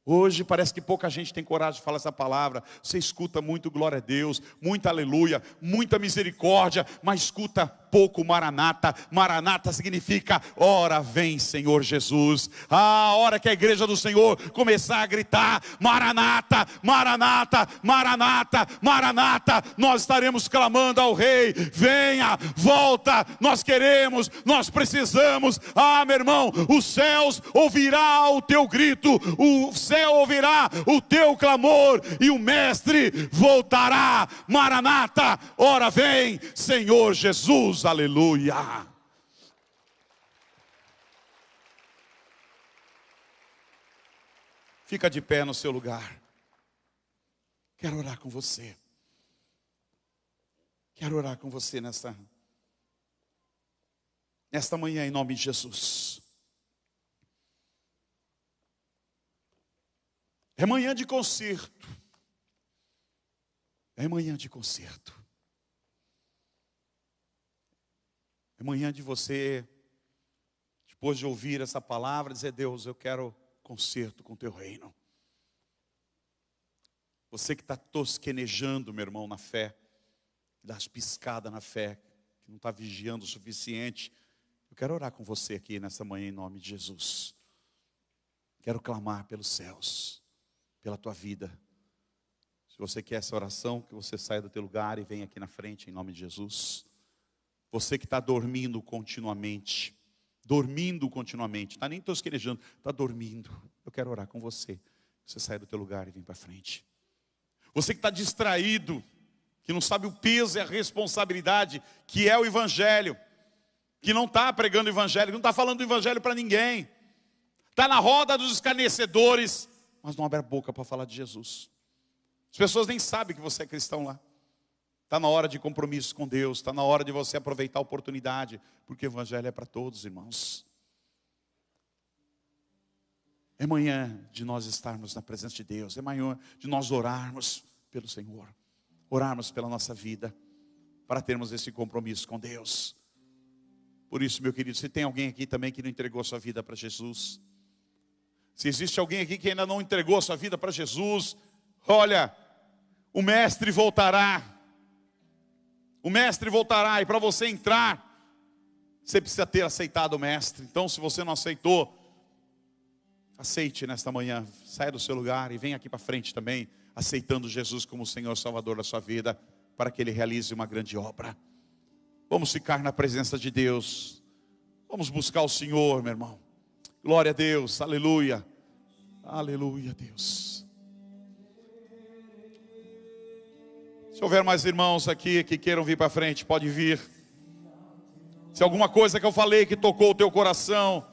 Hoje parece que pouca gente tem coragem de falar essa palavra. Você escuta muito glória a Deus, muita aleluia, muita misericórdia, mas escuta pouco maranata. Maranata significa, ora vem Senhor Jesus. A hora que a igreja do Senhor começar a gritar, maranata, maranata, maranata, maranata, nós estaremos clamando ao Rei, venha, volta, nós queremos, nós precisamos. Ah, meu irmão, os céus ouvirá o teu grito, o céu ouvirá o teu clamor, e o Mestre voltará. Maranata, ora vem Senhor Jesus. Aleluia. Fica de pé no seu lugar. Quero orar com você. Quero orar com você nesta manhã, em nome de Jesus. É manhã de concerto. É manhã de conserto. É manhã de você, depois de ouvir essa palavra, dizer: Deus, eu quero conserto com o teu reino. Você que está tosquenejando, meu irmão, na fé, dá as piscadas na fé, que não está vigiando o suficiente, eu quero orar com você aqui nessa manhã em nome de Jesus. Quero clamar pelos céus, pela tua vida. Se você quer essa oração, que você saia do teu lugar e venha aqui na frente em nome de Jesus. Você que está dormindo continuamente, está nem tosquenejando, está dormindo. Eu quero orar com você. Você saia do teu lugar e vem para frente. Você que está distraído, que não sabe o peso e a responsabilidade que é o Evangelho, que não está pregando o Evangelho, que não está falando do Evangelho para ninguém, está na roda dos escarnecedores, mas não abre a boca para falar de Jesus. As pessoas nem sabem que você é cristão lá. Está na hora de compromisso com Deus, está na hora de você aproveitar a oportunidade, porque o Evangelho é para todos, irmãos. É manhã de nós estarmos na presença de Deus, é manhã de nós orarmos pelo Senhor, orarmos pela nossa vida, para termos esse compromisso com Deus. Por isso, meu querido, se tem alguém aqui também que não entregou a sua vida para Jesus, se existe alguém aqui que ainda não entregou a sua vida para Jesus, olha, o Mestre voltará. O Mestre voltará, e para você entrar, você precisa ter aceitado o Mestre. Então, se você não aceitou, aceite nesta manhã, saia do seu lugar e venha aqui para frente também, aceitando Jesus como o Senhor Salvador da sua vida, para que Ele realize uma grande obra. Vamos ficar na presença de Deus, vamos buscar o Senhor, meu irmão. Glória a Deus, aleluia, aleluia, Deus. Se houver mais irmãos aqui que queiram vir para frente, pode vir. Se alguma coisa que eu falei que tocou o teu coração,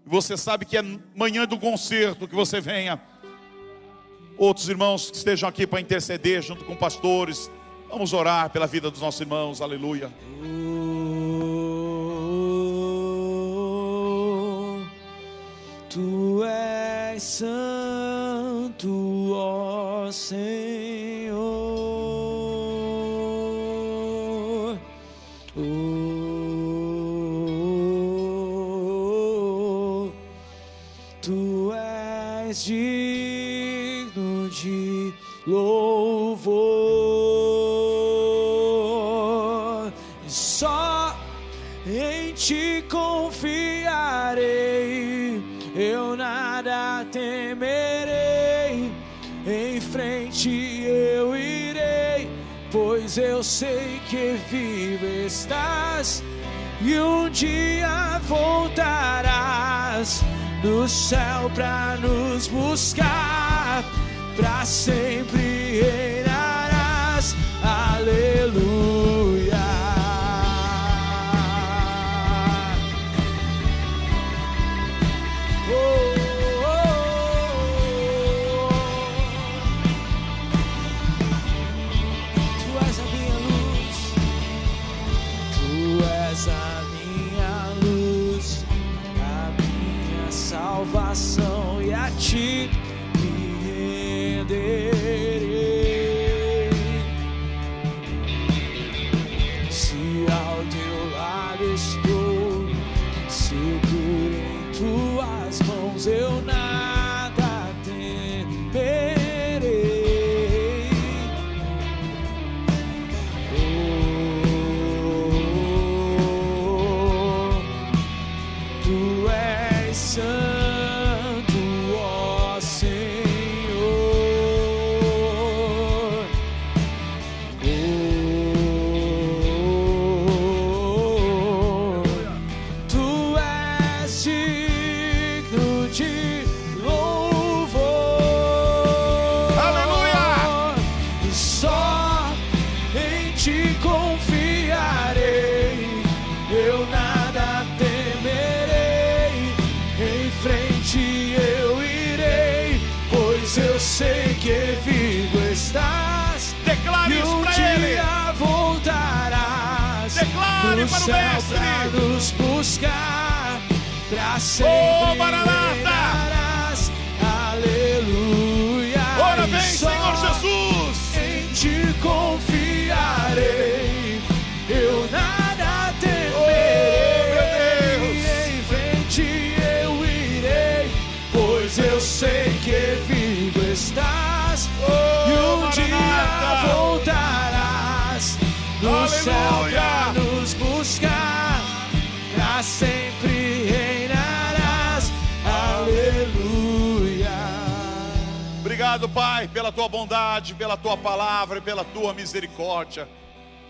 você sabe que é manhã do concerto, que você venha. Outros irmãos que estejam aqui para interceder junto com pastores, vamos orar pela vida dos nossos irmãos, aleluia. Tu és santo, ó Senhor. Tu és digno de louvor, e só em ti confiarei, eu nada temerei, em frente eu irei, pois eu sei que vivo estás, e um dia voltarás do céu pra nos buscar, pra sempre reinarás, aleluia. Tu és a minha luz, tu és a minha luz, a minha salvação, e a ti me renderei. Se ao teu lado estou, seguro em tuas mãos, eu nada temerei. Oh, tu és santo, ó Senhor. Oh, tu és digno de louvor. Aleluia! E só em ti confiarei, eu nada temerei, em frente eu irei, pois eu sei que vivo estás, Declare e isso um para Ele. dia voltarás, Declare do para o céu Mestre. pra nos buscar, pra sempre Maranata! reinarás, aleluia. Ora E vem, só Senhor Jesus. em ti confiarei, para sempre reinarás. Aleluia. Obrigado, Pai, pela tua bondade, pela tua palavra e pela tua misericórdia.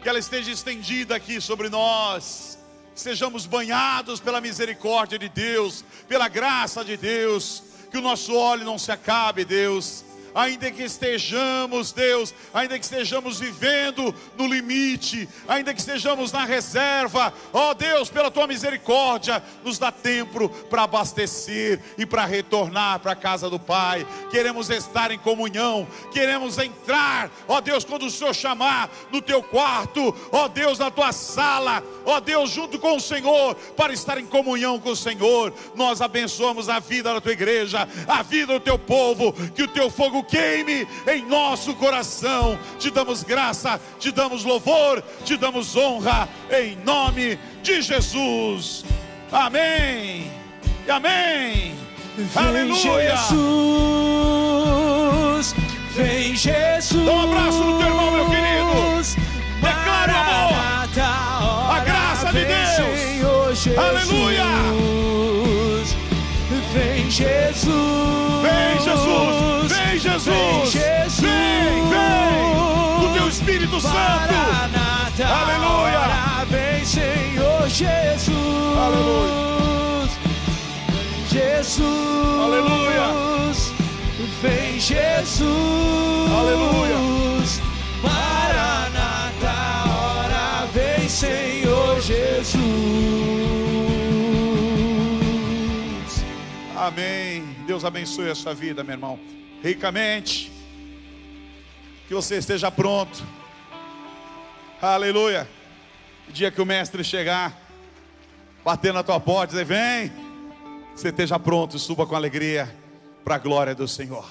Que ela esteja estendida aqui sobre nós. Sejamos banhados pela misericórdia de Deus, pela graça de Deus. Que o nosso óleo não se acabe, Deus. Ainda que estejamos, Deus, ainda que estejamos vivendo no limite, ainda que estejamos na reserva, ó Deus, pela tua misericórdia, nos dá tempo para abastecer e para retornar para a casa do Pai. Queremos estar em comunhão, queremos entrar, ó Deus, quando o Senhor chamar, no teu quarto, ó Deus, na tua sala, ó Deus, junto com o Senhor, para estar em comunhão com o Senhor. Nós abençoamos a vida da tua igreja, a vida do teu povo, que o teu fogo queime em nosso coração. Te damos graça, te damos louvor, te damos honra, em nome de Jesus. Amém e amém. Vem Aleluia. Jesus, vem Jesus. Dá um abraço no teu irmão, meu querido. Declare o amor, a graça de Deus. Senhor Jesus. Aleluia. Vem Jesus, Vem Jesus, vem Jesus, vem, o teu Espírito Santo. Maranata, Aleluia. ora vem Senhor Jesus. Aleluia. Jesus, Aleluia. vem Jesus. Aleluia. Maranata, ora vem Senhor Jesus. Amém. Deus abençoe a sua vida, meu irmão, ricamente. Que você esteja pronto. Aleluia. O dia que o mestre chegar, bater na tua porta e dizer: vem, você esteja pronto, suba com alegria para a glória do Senhor.